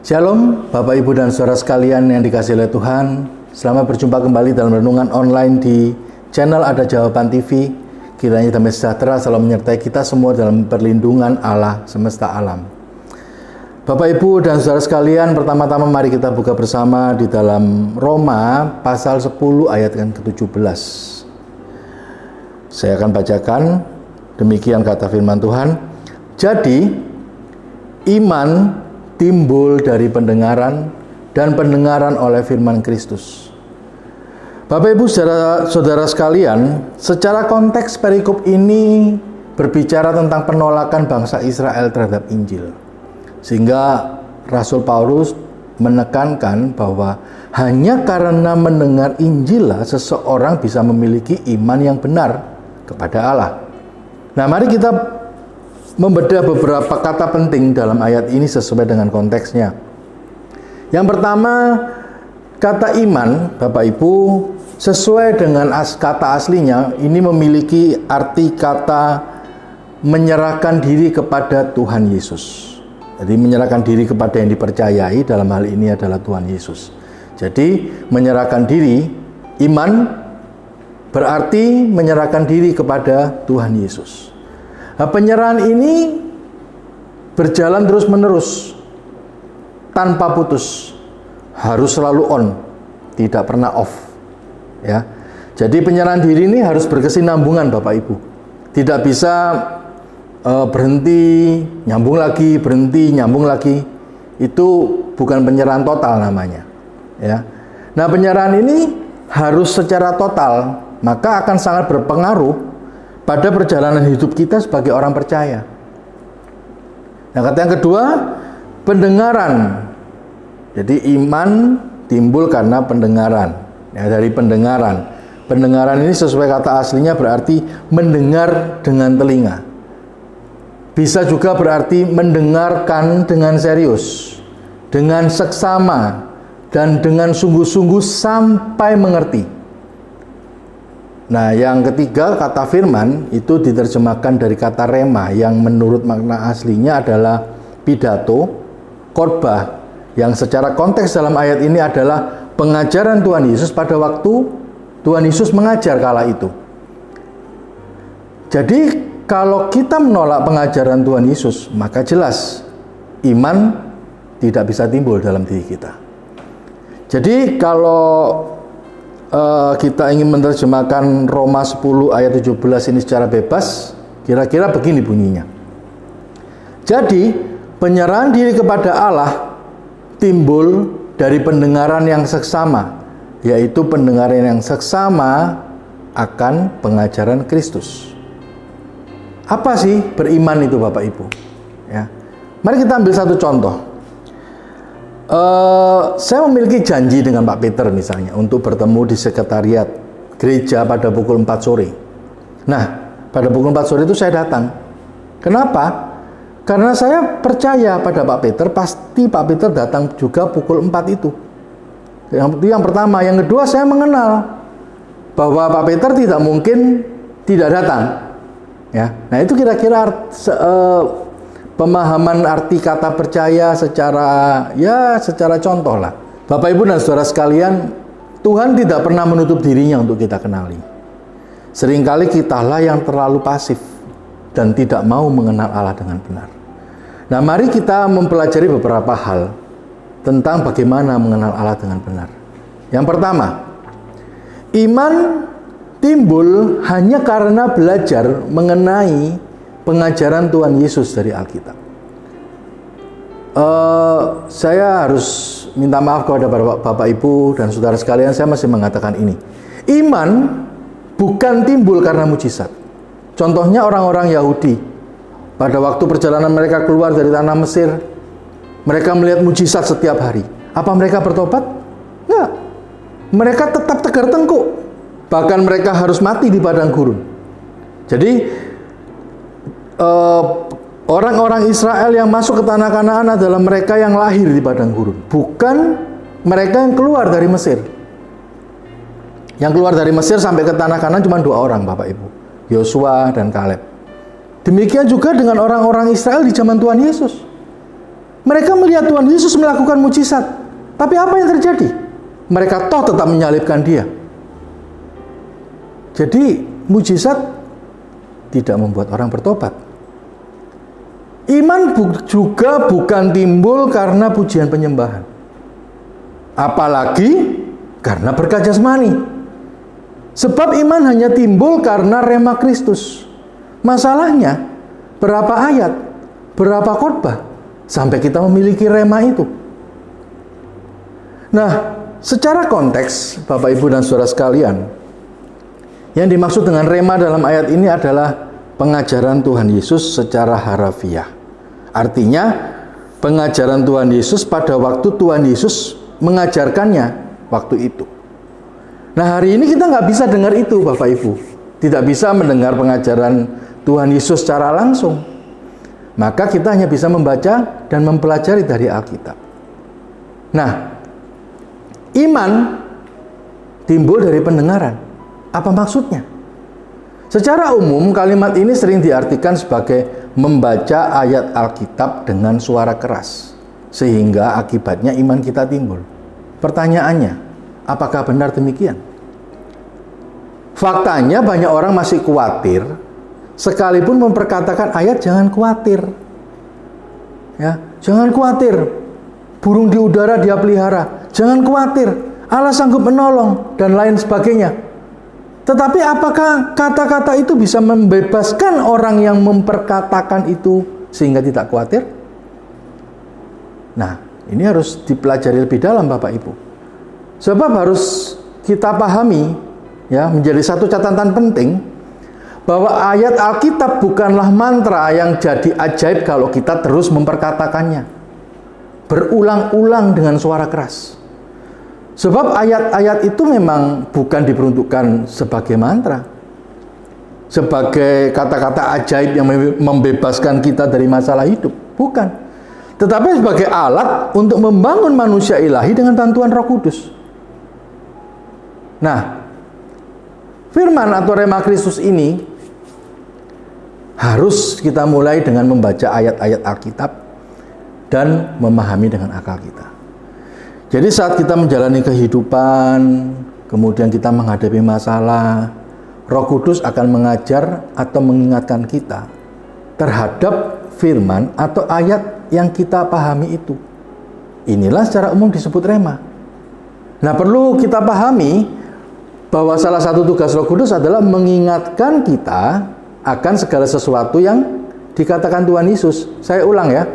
Shalom Bapak Ibu dan Saudara sekalian yang dikasihi oleh Tuhan. Selamat berjumpa kembali dalam renungan online di channel Ada Jawaban TV. Kiranya damai sejahtera selalu menyertai kita semua dalam perlindungan Allah semesta alam. Bapak Ibu dan Saudara sekalian, pertama-tama mari kita buka bersama di dalam Roma pasal 10 ayat yang ke-17. Saya akan bacakan, demikian kata firman Tuhan. Jadi, iman timbul dari pendengaran dan pendengaran oleh firman Kristus. Bapak Ibu saudara sekalian, secara konteks perikop ini berbicara tentang penolakan bangsa Israel terhadap Injil. Sehingga Rasul Paulus menekankan bahwa hanya karena mendengar Injil lah seseorang bisa memiliki iman yang benar kepada Allah. Nah, mari kita membedah beberapa kata penting dalam ayat ini sesuai dengan konteksnya. Yang pertama, kata iman, Bapak Ibu, sesuai dengan kata aslinya, ini memiliki arti kata menyerahkan diri kepada Tuhan Yesus. Jadi menyerahkan diri kepada yang dipercayai, dalam hal ini adalah Tuhan Yesus. Jadi menyerahkan diri, iman berarti menyerahkan diri kepada Tuhan Yesus. Nah, penyerahan ini berjalan terus-menerus tanpa putus, harus selalu on, tidak pernah off. Ya, jadi penyerahan diri ini harus berkesinambungan, Bapak Ibu. Tidak bisa berhenti, nyambung lagi, berhenti, nyambung lagi. Itu bukan penyerahan total namanya. Ya, nah penyerahan ini harus secara total, maka akan sangat berpengaruh pada perjalanan hidup kita sebagai orang percaya. Nah, kata yang kedua, pendengaran. Jadi iman timbul karena pendengaran. Ya, dari pendengaran. Pendengaran ini sesuai kata aslinya berarti mendengar dengan telinga. Bisa juga berarti mendengarkan dengan serius, dengan seksama, dan dengan sungguh-sungguh sampai mengerti. Nah, yang ketiga, kata firman itu diterjemahkan dari kata rema yang menurut makna aslinya adalah pidato, khotbah, yang secara konteks dalam ayat ini adalah pengajaran Tuhan Yesus pada waktu Tuhan Yesus mengajar kala itu. Jadi, kalau kita menolak pengajaran Tuhan Yesus, maka jelas iman tidak bisa timbul dalam diri kita. Jadi, kalau kita ingin menerjemahkan Roma 10 ayat 17 ini secara bebas, kira-kira begini bunyinya. Jadi, penyerahan diri kepada Allah timbul dari pendengaran yang seksama, yaitu pendengaran yang seksama akan pengajaran Kristus. Apa sih beriman itu, Bapak Ibu? Ya. Mari kita ambil satu contoh. Saya memiliki janji dengan Pak Peter misalnya untuk bertemu di sekretariat gereja pada pukul 4 sore. Nah, pada pukul 4 sore itu saya datang. Kenapa? Karena saya percaya pada Pak Peter, pasti Pak Peter datang juga pukul 4 itu. Yang pertama. Yang kedua, saya mengenal bahwa Pak Peter tidak mungkin tidak datang. Ya. Nah, itu kira-kira pemahaman arti kata percaya secara contoh lah. Bapak Ibu dan Saudara sekalian, Tuhan tidak pernah menutup dirinya untuk kita kenali. Seringkali kitalah yang terlalu pasif dan tidak mau mengenal Allah dengan benar. Nah, mari kita mempelajari beberapa hal tentang bagaimana mengenal Allah dengan benar. Yang pertama, iman timbul hanya karena belajar mengenai pengajaran Tuhan Yesus dari Alkitab. Saya harus minta maaf kepada Bapak Ibu dan Saudara sekalian, saya masih mengatakan ini. Iman bukan timbul karena mujizat. Contohnya orang-orang Yahudi. Pada waktu perjalanan mereka keluar dari tanah Mesir, mereka melihat mujizat setiap hari. Apa mereka bertobat? Enggak. Mereka tetap tegar tengkuk. Bahkan mereka harus mati di padang gurun. Jadi orang-orang Israel yang masuk ke tanah Kanaan adalah mereka yang lahir di padang gurun, bukan mereka yang keluar dari Mesir. Yang keluar dari Mesir sampai ke tanah Kanaan cuma 2 orang, Bapak Ibu, Yosua dan Kaleb. Demikian juga dengan orang-orang Israel di zaman Tuhan Yesus. Mereka melihat Tuhan Yesus melakukan mujizat. Tapi apa yang terjadi? Mereka toh tetap menyalibkan dia. Jadi mujizat tidak membuat orang bertobat. Iman juga bukan timbul karena pujian penyembahan. Apalagi karena berkat jasmani. Sebab iman hanya timbul karena rema Kristus. Masalahnya, berapa ayat, berapa khotbah sampai kita memiliki rema itu. Nah, secara konteks, Bapak Ibu dan Saudara sekalian, yang dimaksud dengan rema dalam ayat ini adalah pengajaran Tuhan Yesus secara harafiah. Artinya, pengajaran Tuhan Yesus pada waktu Tuhan Yesus mengajarkannya waktu itu. Nah, hari ini kita nggak bisa dengar itu, Bapak Ibu. Tidak bisa mendengar pengajaran Tuhan Yesus secara langsung. Maka kita hanya bisa membaca dan mempelajari dari Alkitab. Nah, iman timbul dari pendengaran. Apa maksudnya? Secara umum, kalimat ini sering diartikan sebagai membaca ayat Alkitab dengan suara keras, sehingga akibatnya iman kita timbul. Pertanyaannya, apakah benar demikian? Faktanya banyak orang masih khawatir, sekalipun memperkatakan ayat jangan khawatir. Ya, jangan khawatir. Burung di udara dia pelihara. Jangan khawatir. Allah sanggup menolong dan lain sebagainya. Tetapi apakah kata-kata itu bisa membebaskan orang yang memperkatakan itu sehingga tidak khawatir? Nah, ini harus dipelajari lebih dalam, Bapak Ibu. Sebab harus kita pahami, ya, menjadi satu catatan penting, bahwa ayat Alkitab bukanlah mantra yang jadi ajaib kalau kita terus memperkatakannya berulang-ulang dengan suara keras. Sebab ayat-ayat itu memang bukan diperuntukkan sebagai mantra, sebagai kata-kata ajaib yang membebaskan kita dari masalah hidup, bukan. Tetapi sebagai alat untuk membangun manusia ilahi dengan bantuan Roh Kudus. Nah, firman atau rema Kristus ini harus kita mulai dengan membaca ayat-ayat Alkitab dan memahami dengan akal kita. Jadi saat kita menjalani kehidupan, kemudian kita menghadapi masalah, Roh Kudus akan mengajar atau mengingatkan kita terhadap firman atau ayat yang kita pahami itu. Inilah secara umum disebut rema. Nah, perlu kita pahami bahwa salah satu tugas Roh Kudus adalah mengingatkan kita akan segala sesuatu yang dikatakan Tuhan Yesus. Saya ulang ya.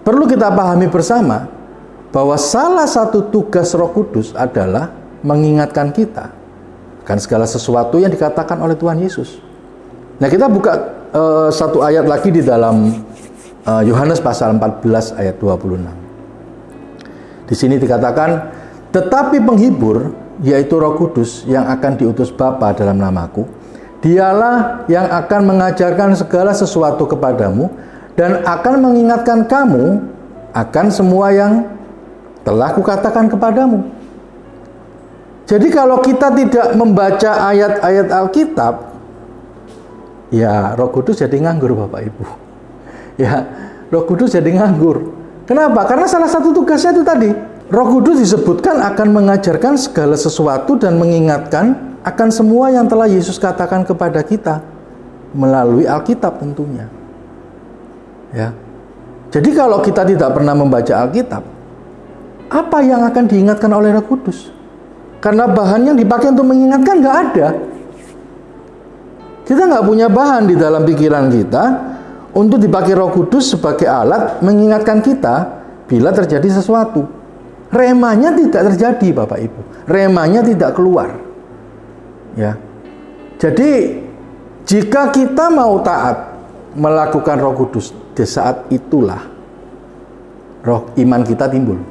Perlu kita pahami bersama bahwa salah satu tugas Roh Kudus adalah mengingatkan kita akan segala sesuatu yang dikatakan oleh Tuhan Yesus. Nah, kita buka satu ayat lagi di dalam Yohanes pasal 14 ayat 26. Di sini dikatakan, tetapi penghibur, yaitu Roh Kudus yang akan diutus Bapa dalam namaku, dialah yang akan mengajarkan segala sesuatu kepadamu dan akan mengingatkan kamu akan semua yang telah kukatakan kepadamu. Jadi kalau kita tidak membaca ayat-ayat Alkitab, ya Roh Kudus jadi nganggur, Bapak Ibu. Ya, Roh Kudus jadi nganggur. Kenapa? Karena salah satu tugasnya itu tadi. Roh Kudus disebutkan akan mengajarkan segala sesuatu dan mengingatkan akan semua yang telah Yesus katakan kepada kita melalui Alkitab tentunya. Ya. Jadi kalau kita tidak pernah membaca Alkitab, apa yang akan diingatkan oleh Roh Kudus? Karena bahan yang dipakai untuk mengingatkan nggak ada. Kita nggak punya bahan di dalam pikiran kita untuk dipakai Roh Kudus sebagai alat mengingatkan kita bila terjadi sesuatu. Remanya tidak terjadi, Bapak Ibu. Remanya tidak keluar. Ya. Jadi jika kita mau taat melakukan Roh Kudus, di saat itulah roh iman kita timbul.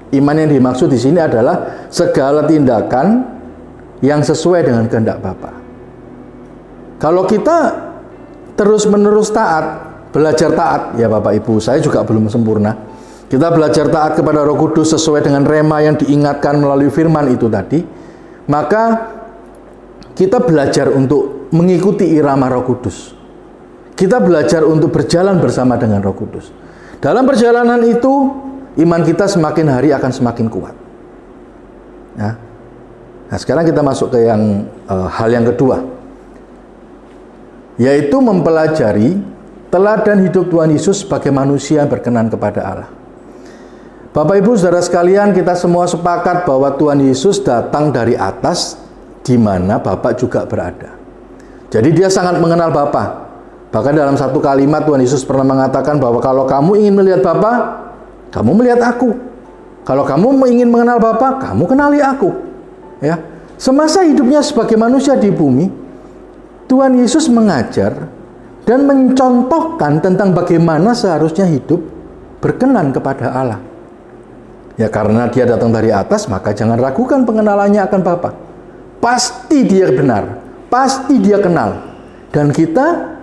Iman yang dimaksud di sini adalah segala tindakan yang sesuai dengan kehendak Bapa. Kalau kita terus-menerus taat, belajar taat, ya Bapak Ibu, saya juga belum sempurna. Kita belajar taat kepada Roh Kudus sesuai dengan rema yang diingatkan melalui firman itu tadi, maka kita belajar untuk mengikuti irama Roh Kudus. Kita belajar untuk berjalan bersama dengan Roh Kudus. Dalam perjalanan itu, iman kita semakin hari akan semakin kuat. Ya. Nah, sekarang kita masuk ke hal yang kedua, yaitu mempelajari teladan hidup Tuhan Yesus sebagai manusia yang berkenan kepada Allah. Bapak Ibu Saudara sekalian, kita semua sepakat bahwa Tuhan Yesus datang dari atas, di mana Bapa juga berada. Jadi dia sangat mengenal Bapa. Bahkan dalam satu kalimat Tuhan Yesus pernah mengatakan bahwa kalau kamu ingin melihat Bapa, kamu melihat aku. Kalau kamu ingin mengenal Bapa, kamu kenali aku. Ya. Semasa hidupnya sebagai manusia di bumi, Tuhan Yesus mengajar dan mencontohkan tentang bagaimana seharusnya hidup berkenan kepada Allah. Ya, karena dia datang dari atas, maka jangan ragukan pengenalannya akan Bapa. Pasti dia benar, pasti dia kenal. Dan kita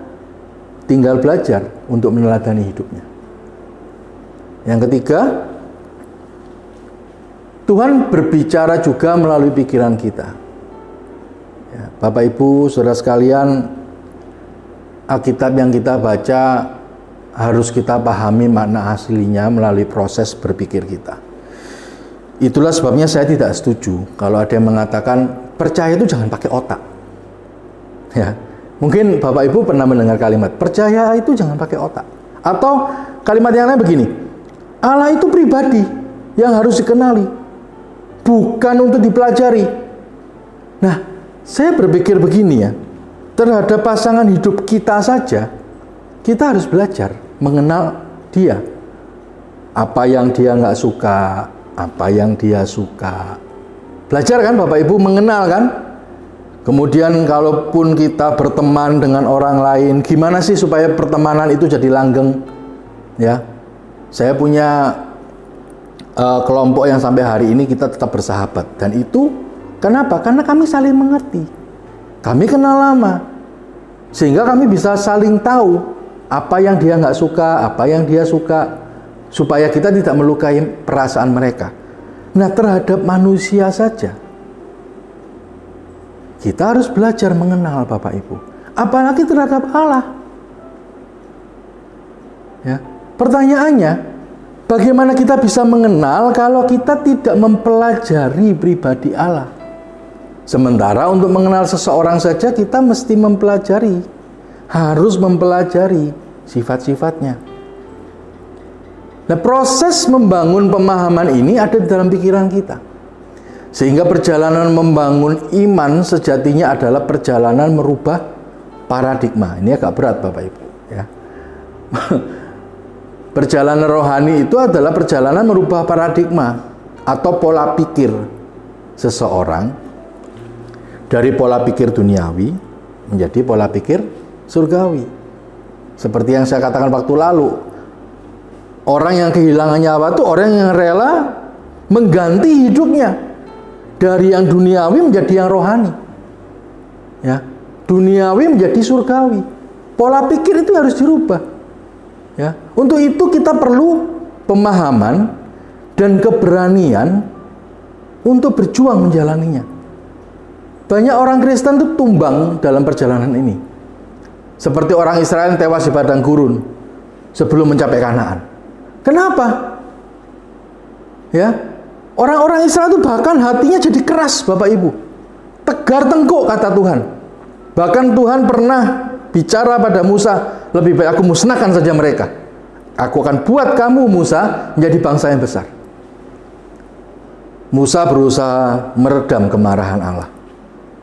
tinggal belajar untuk meneladani hidupnya. Yang ketiga, Tuhan berbicara juga melalui pikiran kita. Ya, Bapak Ibu, Saudara sekalian, Alkitab yang kita baca harus kita pahami makna aslinya melalui proses berpikir kita. Itulah sebabnya saya tidak setuju kalau ada yang mengatakan percaya itu jangan pakai otak. Ya, mungkin Bapak Ibu pernah mendengar kalimat percaya itu jangan pakai otak. Atau kalimat yang lain begini, Allah itu pribadi yang harus dikenali, bukan untuk dipelajari. Nah, saya berpikir begini ya, terhadap pasangan hidup kita saja, kita harus belajar mengenal dia. Apa yang dia nggak suka, apa yang dia suka. Belajar kan Bapak Ibu, mengenal kan? Kemudian kalaupun kita berteman dengan orang lain, gimana sih supaya pertemanan itu jadi langgeng? Ya, saya punya kelompok yang sampai hari ini kita tetap bersahabat. Dan itu kenapa? Karena kami saling mengerti. Kami kenal lama. Sehingga kami bisa saling tahu apa yang dia nggak suka, apa yang dia suka. Supaya kita tidak melukai perasaan mereka. Nah, terhadap manusia saja kita harus belajar mengenal Bapak Ibu. Apalagi terhadap Allah. Ya, pertanyaannya, bagaimana kita bisa mengenal kalau kita tidak mempelajari pribadi Allah? Sementara untuk mengenal seseorang saja kita mesti mempelajari, harus mempelajari sifat-sifatnya. Nah, proses membangun pemahaman ini ada di dalam pikiran kita. Sehingga perjalanan membangun iman sejatinya adalah perjalanan merubah paradigma. Ini agak berat Bapak Ibu, ya. Perjalanan rohani itu adalah perjalanan merubah paradigma atau pola pikir seseorang dari pola pikir duniawi menjadi pola pikir surgawi. Seperti yang saya katakan waktu lalu, orang yang kehilangan nyawa itu orang yang rela mengganti hidupnya dari yang duniawi menjadi yang rohani. Ya, duniawi menjadi surgawi. Pola pikir itu harus dirubah. Ya, untuk itu kita perlu pemahaman dan keberanian untuk berjuang menjalaninya. Banyak orang Kristen itu tumbang dalam perjalanan ini. Seperti orang Israel yang tewas di padang gurun sebelum mencapai Kanaan. Kenapa? Ya, orang-orang Israel itu bahkan hatinya jadi keras, Bapak Ibu. Tegar tengkuk kata Tuhan. Bahkan Tuhan pernah bicara pada Musa, lebih baik aku musnahkan saja mereka. Aku akan buat kamu Musa menjadi bangsa yang besar. Musa berusaha meredam kemarahan Allah.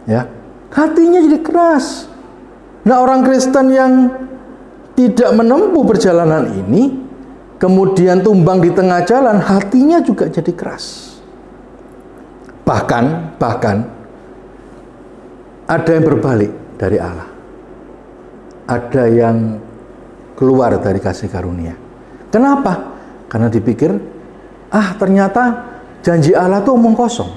Ya, hatinya jadi keras. Nah, orang Kristen yang tidak menempuh perjalanan ini, kemudian tumbang di tengah jalan, hatinya juga jadi keras. Bahkan ada yang berbalik dari Allah. Ada yang keluar dari kasih karunia. Kenapa? Karena dipikir, ternyata janji Allah itu omong kosong.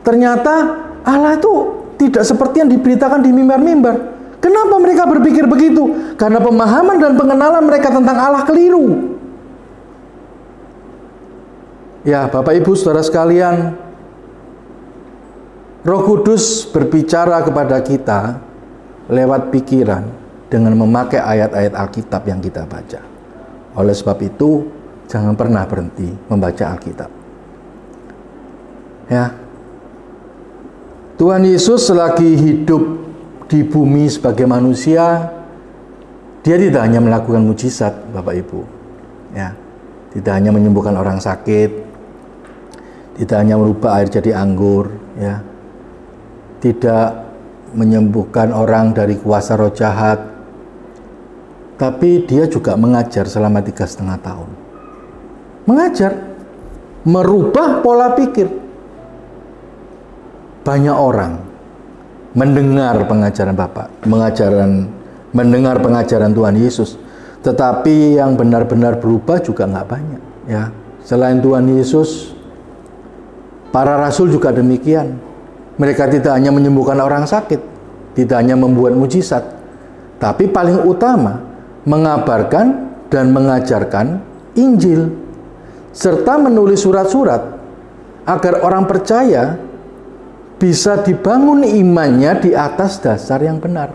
Ternyata Allah itu tidak seperti yang diberitakan di mimbar-mimbar. Kenapa mereka berpikir begitu? Karena pemahaman dan pengenalan mereka tentang Allah keliru. Ya, Bapak Ibu Saudara sekalian, Roh Kudus berbicara kepada kita lewat pikiran dengan memakai ayat-ayat Alkitab yang kita baca. Oleh sebab itu, jangan pernah berhenti membaca Alkitab. Ya. Tuhan Yesus selagi hidup di bumi sebagai manusia, dia tidak hanya melakukan mujizat, Bapak Ibu. Ya. Tidak hanya menyembuhkan orang sakit, tidak hanya merubah air jadi anggur, ya. Tidak menyembuhkan orang dari kuasa roh jahat, tapi dia juga mengajar selama 3,5 tahun. Mengajar, merubah pola pikir. Banyak orang mendengar pengajaran Bapak, mendengar pengajaran Tuhan Yesus, tetapi yang benar-benar berubah juga nggak banyak. Ya, selain Tuhan Yesus, para rasul juga demikian. Mereka tidak hanya menyembuhkan orang sakit, tidak hanya membuat mujizat, tapi paling utama mengabarkan dan mengajarkan Injil, serta menulis surat-surat agar orang percaya bisa dibangun imannya di atas dasar yang benar.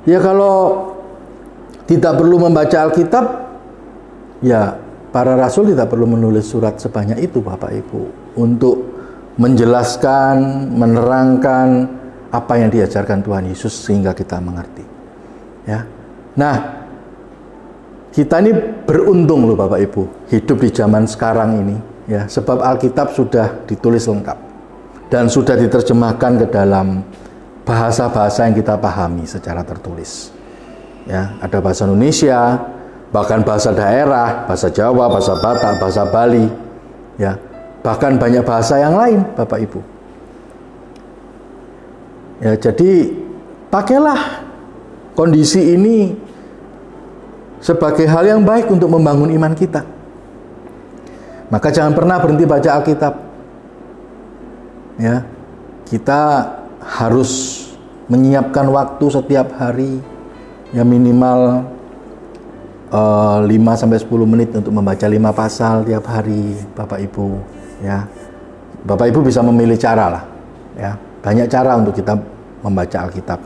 Ya, kalau tidak perlu membaca Alkitab, ya para rasul tidak perlu menulis surat sebanyak itu, Bapak Ibu, untuk menjelaskan, menerangkan apa yang diajarkan Tuhan Yesus sehingga kita mengerti. Ya. Nah, kita ini beruntung loh Bapak Ibu, hidup di zaman sekarang ini, ya, sebab Alkitab sudah ditulis lengkap dan sudah diterjemahkan ke dalam bahasa-bahasa yang kita pahami secara tertulis. Ya, ada bahasa Indonesia, bahkan bahasa daerah, bahasa Jawa, bahasa Batak, bahasa Bali, ya, bahkan banyak bahasa yang lain, Bapak Ibu. Ya, jadi pakailah kondisi ini sebagai hal yang baik untuk membangun iman kita. Maka jangan pernah berhenti baca Alkitab. Ya, kita harus menyiapkan waktu setiap hari, ya minimal 5-10 menit untuk membaca 5 pasal tiap hari, Bapak Ibu. Ya, Bapak Ibu bisa memilih cara lah. Ya, banyak cara untuk kita membaca Alkitab.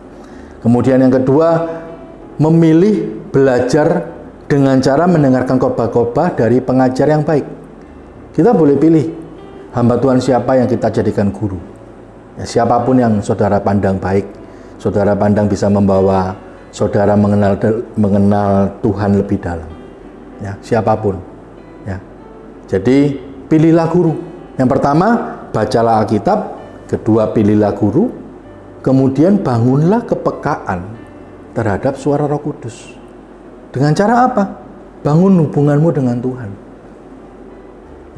Kemudian yang kedua, memilih belajar dengan cara mendengarkan khotbah-khotbah dari pengajar yang baik. Kita boleh pilih hamba Tuhan siapa yang kita jadikan guru. Ya, siapapun yang saudara pandang baik, saudara pandang bisa membawa saudara mengenal Tuhan lebih dalam. Ya, siapapun. Ya. Jadi pilihlah guru. Yang pertama, bacalah Alkitab. Kedua, pilihlah guru. Kemudian bangunlah kepekaan terhadap suara Roh Kudus. Dengan cara apa? Bangun hubunganmu dengan Tuhan.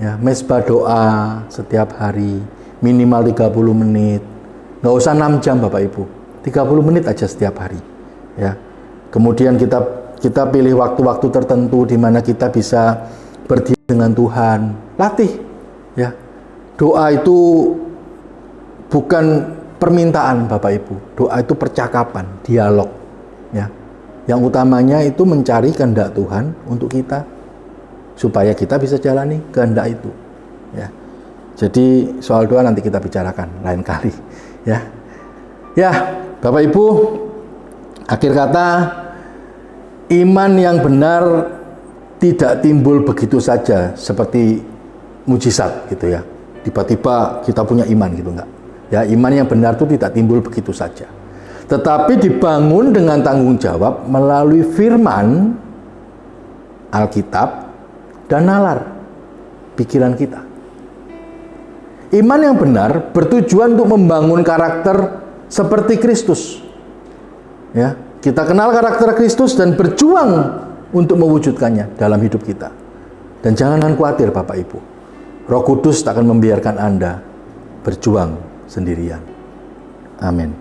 Ya, mesbah doa setiap hari, minimal 30 menit. Nggak usah 6 jam Bapak Ibu. 30 menit aja setiap hari. Ya. Kemudian kita pilih waktu-waktu tertentu di mana kita bisa berdiam dengan Tuhan. Latih. Ya. Doa itu bukan permintaan Bapak Ibu. Doa itu percakapan, dialog. Ya. Yang utamanya itu mencari kehendak Tuhan untuk kita, supaya kita bisa jalani kehendak itu. Ya. Jadi soal doa nanti kita bicarakan lain kali. Ya. Ya, Bapak Ibu, akhir kata, iman yang benar tidak timbul begitu saja seperti mujizat gitu ya. Tiba-tiba kita punya iman gitu, enggak. Ya, iman yang benar itu tidak timbul begitu saja. Tetapi dibangun dengan tanggung jawab melalui firman Alkitab dan nalar pikiran kita. Iman yang benar bertujuan untuk membangun karakter seperti Kristus. Ya, kita kenal karakter Kristus dan berjuang untuk mewujudkannya dalam hidup kita. Dan jangan khawatir Bapak Ibu. Roh Kudus tak akan membiarkan Anda berjuang sendirian. Amin.